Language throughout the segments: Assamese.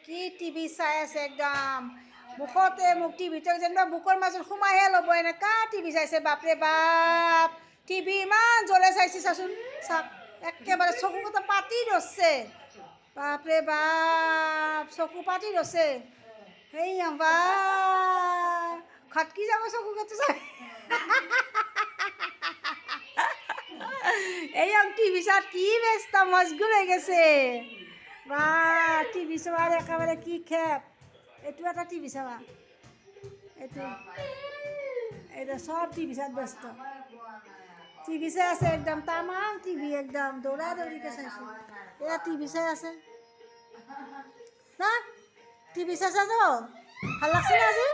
কি টিভি চাই আছে একদম বুকতে মোক টিভিটো যেনিবা বুকৰ মাজত সোমাইহে ল'ব এনেকুৱা টিভি চাইছে বাপৰে বাপ টিভি ইমান জ্বলে চাইছে চাচোন চাওক একেবাৰে চকুকেইটা পাতি ধৰছে বাপৰে বাপ চকু পাতি ধৰছে সেই বা খটকি যাব চকুকেইটা চাই এই টিভি চাত কি ব্যস্ত মজগুল হয়ে গেছে বা টিভি চাওয়ার একেবারে কি খেপ এইটো এটা টিভি চাওয়া এইটো এটা সব টিভি চাত ব্যস্ত টিভি চাই আছে একদম তামাম টিভি একদম দৌৰা দৌৰিকে চাইছে এয়া টিভি চাই আছে না টিভি চাইছা তো ভাল লাগছে না আজি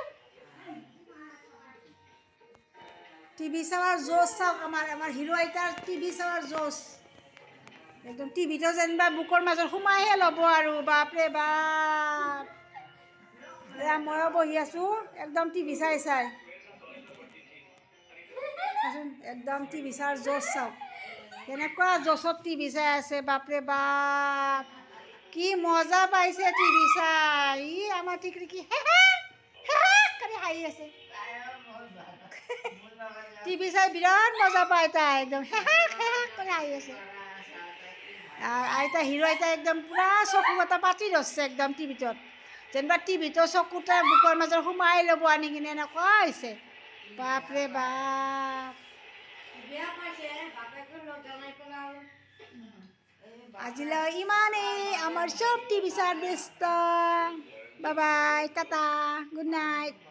টিভি চাওয়ার জোশ চাওক আমার হিরো আইতার টিভি চাওয়ার জোশ একদম টিভিটো যেনিবা বুকৰ মাজত সোমাইহে ল'ব আৰু বাপৰে বাপ এয়া ময়ো বহি আছোঁ একদম টিভি চাই চাই একদম টিভি চাওয়ার জোশ চাওক কেনেকুৱা জোশত টিভি চাই আছে বাপৰে বাপ কি মজা পাইছে টিভি চাই ই আমাৰ টিকৰিকি কৰি হাঁহি আছে টিভি চাই বিৰাট মজা পায় তাই একদম কৰি হাঁহি আছে আৰ আইতা হিৰো আইতা একদম পুৰা চকু এটা পাতি ধৰছে একদম টিভিটোত যেনিবা টিভিটো চকুতে বুকৰ মাজত সোমাই ল'ব আনি কিনে এনেকুৱা হৈছে বাপৰে বাপ আজিলৈ ইমানেই আমাৰ চব টিভি চাই ব্যস্ত bye bye Tata good night